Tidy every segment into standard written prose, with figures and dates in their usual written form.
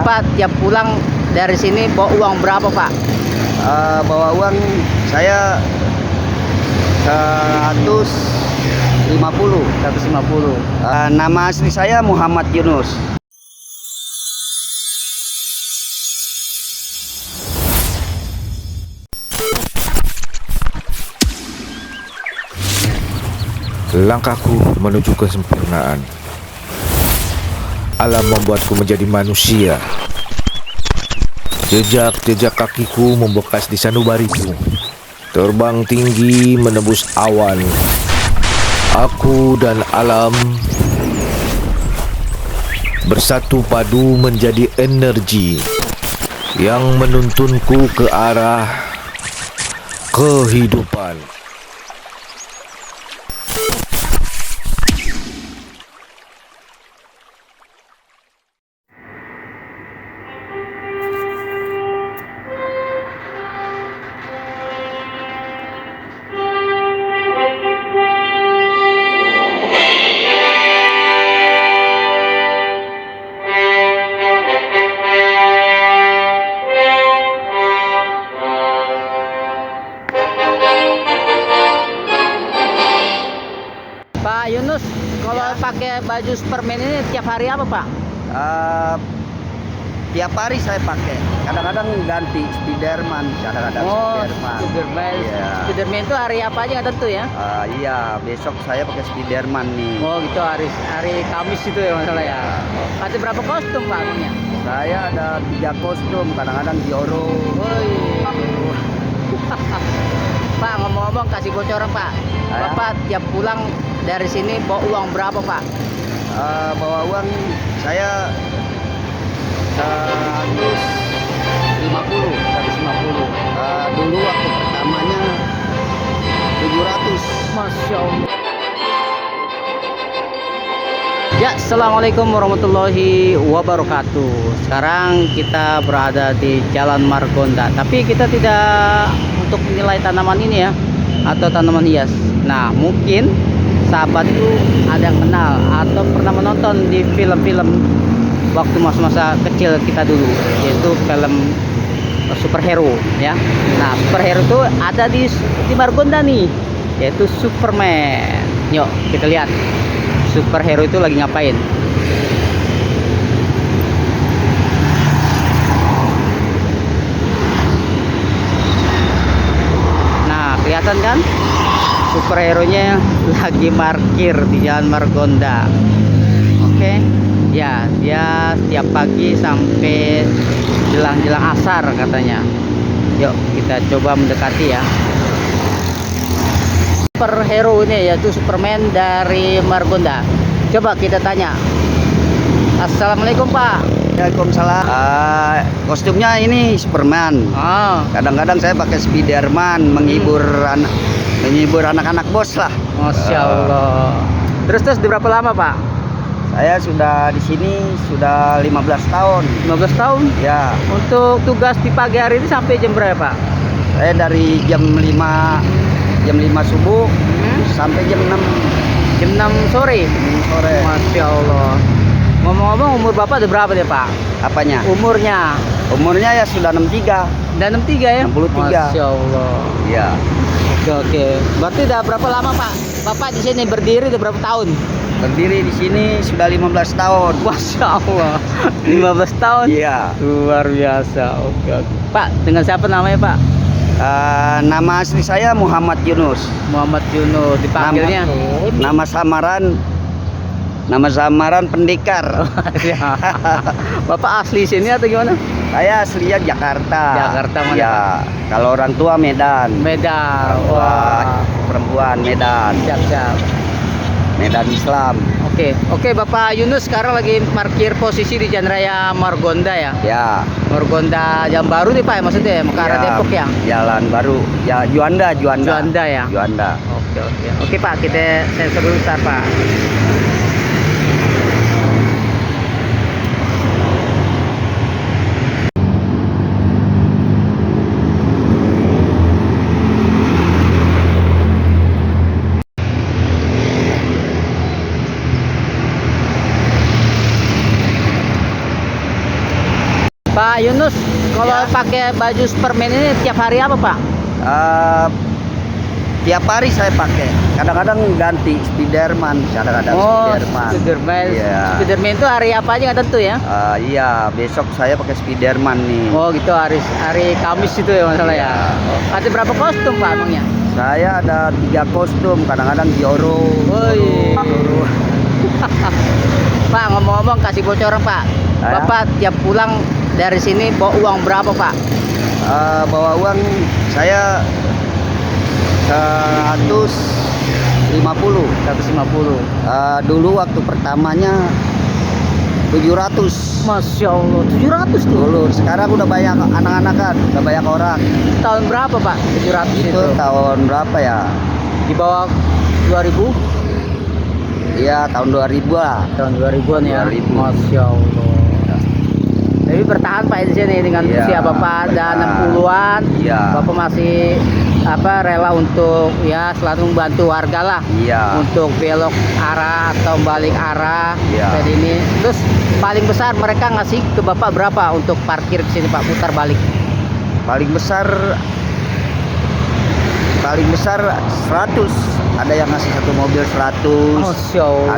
Bapak tiap pulang dari sini bawa uang berapa, Pak? Bawa uang saya 150. 150. Nama asli saya Muhammad Yunus. Langkahku menuju kesempurnaan. Alam membuatku menjadi manusia. Jejak-jejak kakiku membekas di sanubariku. Terbang tinggi menembus awan. Aku dan alam bersatu padu menjadi energi yang menuntunku ke arah kehidupan. Pak Yunus, kalau pakai baju Superman ini tiap hari apa, Pak? Tiap hari saya pakai. Kadang-kadang ganti Spiderman, kadang-kadang Spiderman. Spiderman. Iya. Spiderman itu hari apa aja nggak tentu ya? Iya, besok saya pakai Spiderman nih. Oh gitu, hari Kamis itu ya masalah ya. Ada berapa kostum, Pak, punya? Saya ada 3 kostum, kadang-kadang Dioro. Woi. Pak, ngomong-ngomong kasih bocoran, Pak. Ya. Bapak tiap pulang dari sini bawa uang berapa, Pak? Bawa uang saya 150. 150. Dulu waktu pertamanya 700. Masya Allah. Ya, assalamualaikum warahmatullahi wabarakatuh. Sekarang kita berada di Jalan Margonda, tapi kita tidak untuk menilai tanaman ini ya, atau tanaman hias. Nah, mungkin sahabat itu ada yang kenal atau pernah menonton di film-film waktu masa-masa kecil kita dulu, yaitu film superhero ya. Nah, superhero itu ada di Margonda nih, yaitu Superman. Yuk kita lihat superhero itu lagi ngapain. Nah, kelihatan kan superhero-nya lagi parkir di Jalan Margonda. Oke. Ya, dia setiap pagi sampai jelang-jelang asar katanya. Yuk kita coba mendekati ya. Superhero ini yaitu Superman dari Margonda. Coba kita tanya. Assalamualaikum, Pak. Waalaikumsalam. Kostumnya ini Superman. Oh, Kadang-kadang saya pakai Spiderman menghibur anak-anak bos lah. Masya Allah. Terus di berapa lama, Pak? Saya sudah di sini sudah 15 tahun. 15 tahun. Ya, Untuk tugas di pagi hari ini sampai jam berapa, Pak? saya dari jam 5 subuh sampai jam 6 Jam 6 sore. sore. Masya Allah. Ngomong-ngomong, umur Bapak ada berapa deh, Pak? Apanya? Umurnya Umurnya ya sudah 63. dan 63 ya? 63. Masya Allah. Ya. Oke. Berarti udah berapa lama, Pak? Bapak di sini berdiri udah berapa tahun? Berdiri di sini sudah 15 tahun. Masya Allah. 15 tahun. Iya. Luar biasa. Oke. Pak, dengan siapa namanya, Pak? Nama asli saya Muhammad Yunus. Muhammad Yunus. Dipanggilnya? Nama samaran Pendekar. Ya. Bapak asli sini atau gimana? Saya aslinya Jakarta. Jakarta mana, Ya, kalau orang tua Medan. Medan. Wah. Perempuan Medan. Siap. Medan Islam. Oke, Bapak Yunus sekarang lagi parkir posisi di Jalan Raya Margonda ya. Ya. Margonda Jalan Baru nih, Pak, maksudnya ke arah Depok ya. Jalan baru. Ya, Juanda. Juanda ya. Juanda. Oke, Pak, kita sensor dulu bentar, Pak. Pak Yunus, kalau Ya. pakai baju Superman ini tiap hari apa Pak? Tiap hari saya pakai. Kadang-kadang ganti Spiderman, kadang-kadang Spiderman. Spiderman. Iya. Spiderman itu hari apa aja nggak tentu ya? Iya, besok saya pakai Spiderman nih. Oh gitu, hari Kamis itu ya masalah ya. Ada berapa kostum Pak emangnya? Saya ada 3 kostum, kadang-kadang Zoro. Woi. Zoro. Pak, ngomong-ngomong kasih bocoran Pak. Ya. Bapak tiap pulang dari sini bawa uang berapa Pak? Bawa uang saya 150. 150. Dulu waktu pertamanya 700. Masya Allah, 700 tuh. Dulu, sekarang udah banyak anak-anak kan, udah banyak orang. Tahun berapa Pak? 700 Itu itu. tahun berapa ya? Di bawah 2000? Iya, tahun 2000 lah. Tahun 2000-an ya. 2000. Masya Allah. Tapi bertahan Pak di sini dengan Iya, usia Bapak dan bertahan. 60-an. Iya. Bapak masih rela untuk ya selalu membantu warga lah. Iya. Untuk belok arah atau balik arah Iya. kayak ini. Terus paling besar mereka ngasih ke Bapak berapa untuk parkir di sini Pak, putar balik? Paling besar 100. Ada yang ngasih satu mobil 100. Masya Allah.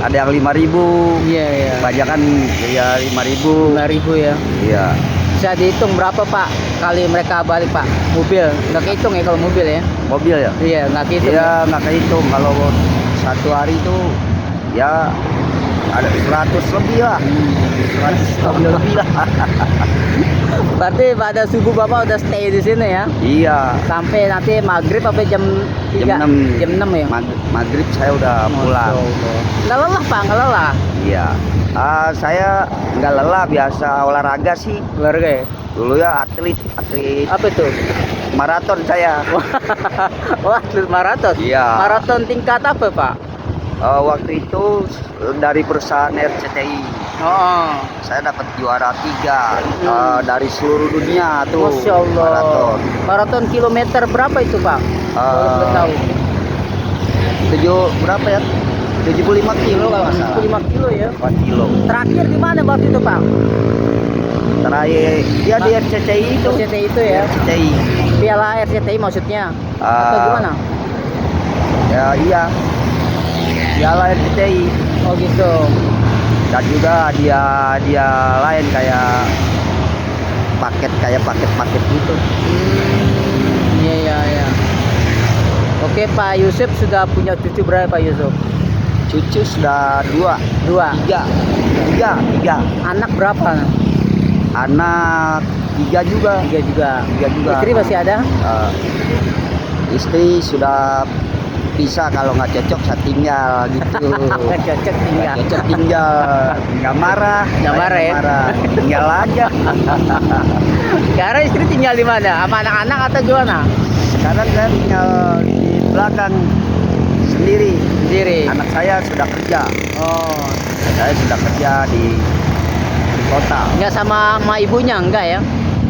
Ada yang 5.000. Iya iya. Kebanyakan ya 5.000. 5.000 ya. Iya. Bisa dihitung berapa Pak kali mereka balik Pak? Mobil nggak kehitung ya kalau mobil ya? Mobil ya? Iya nggak kehitung. Iya, nggak kehitung. Kalau satu hari itu ya ada 100 lebih lah. 100 mobil lebih lah. Berarti pada subuh Bapak udah stay di sini ya? Iya. Sampai nanti maghrib sampai jam 3? Jam 6. Jam 6 ya? Maghrib saya udah pulang. Nggak lelah Pak, nggak lelah. Iya. Saya nggak lelah, biasa olahraga sih. Keluarga ya? Dulu ya atlet Apa itu? maraton saya. Wah, atlet maraton? Iya. Maraton tingkat apa Pak? Waktu itu dari perusahaan RCTI. Oh, Saya dapat juara 3 dari seluruh dunia tuh. Masya Allah. Maraton. Maraton kilometer berapa itu Pak? Kalau boleh tahu. 75 kilo kalau nggak salah. 75 kilo ya? 4 kilo. Terakhir di mana waktu itu Pak? Terakhir dia di RCTI itu. RCTI itu ya? RCTI. Piala RCTI maksudnya? Atau Ah. gimana? Ya iya. Piala RCTI. Oh gitu. Dan juga dia lain kayak paket gitu. Iya iya iya. Oke Pak Yusuf sudah punya cucu berapa Pak Yusuf? Cucu sudah 2, 3. Anak berapa? Anak 3 juga. 3 juga. 3 juga. Istri masih ada? Istri sudah pisah, kalau nggak cocok saya tinggal gitu. Nggak cocok tinggal. Cocok tinggal, nggak marah. Nggak saya marah ya? Tinggal aja. Sekarang istri tinggal di mana? Sama anak-anak atau gimana? Sekarang saya tinggal di belakang sendiri. Sendiri. Anak saya sudah kerja. Oh, Saya sudah kerja di kota. nggak sama ibunya enggak ya?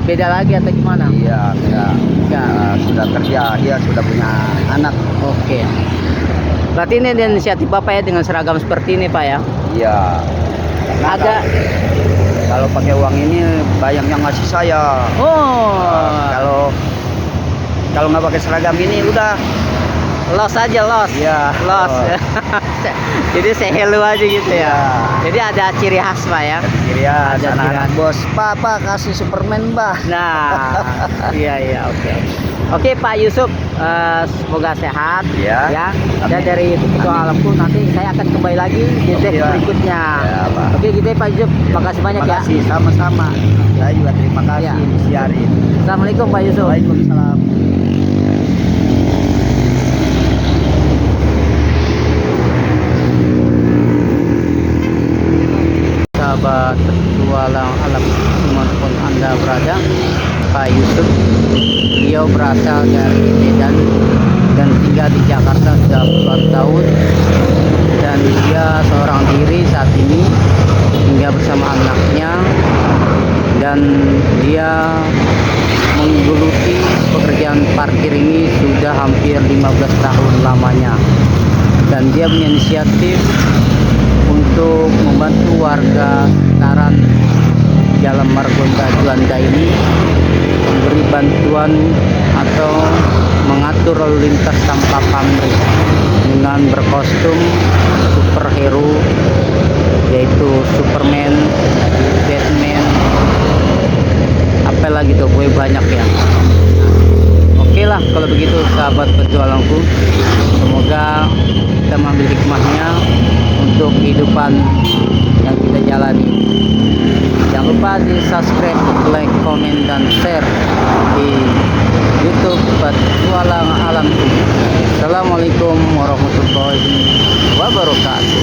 Beda lagi atau gimana? Iya, enggak. Enggak. Sudah kerja, dia sudah punya anak. Oke. Berarti ini inisiatif Bapak ya dengan seragam seperti ini Pak ya? Iya. Nah, Agak. kalau pakai uang ini banyak yang ngasih saya. Oh. Kalau nggak pakai seragam ini udah Los aja los. Iya, Los. los. Jadi say hello aja gitu ya. Iya. Jadi ada ciri khas Pak ya. ya Ada anak-anak tiran. bos. Pak kasih Superman, Mbah. Nah, iya oke. Oke Pak Yusuf, semoga sehat Iya. ya. Dan Amin. dari Ketua Alamku nanti saya akan kembali lagi di Oke, tag Pak. berikutnya. Ya, Pak. Oke gitu ya Pak Yusuf. Makasih banyak Terima ya. kasih, sama-sama. Saya juga terima kasih Iya. disiarin. Assalamualaikum Pak Yusuf. Waalaikumsalam. Sahabat petualang alam dimanapun Anda berada, Pak Yusuf, beliau berasal dari Medan dan tinggal di Jakarta sudah puluhan tahun, dan dia seorang diri saat ini tinggal bersama anaknya, dan dia menggeluti pekerjaan parkir ini sudah hampir 15 tahun lamanya, dan dia punya inisiatif untuk membantu warga sekitaran Jalan Margonda Juanda ini memberi bantuan atau mengatur lalu lintas tanpa pamrih dengan berkostum superhero, yaitu Superman, Batman, apa lagi tuh, gue banyak ya. Oke lah kalau begitu sahabat petualangu, semoga kita mengambil hikmahnya untuk kehidupan yang kita jalani. Jangan lupa di subscribe, like, komen, dan share di YouTube Petualang Alamku. Assalamualaikum warahmatullahi wabarakatuh.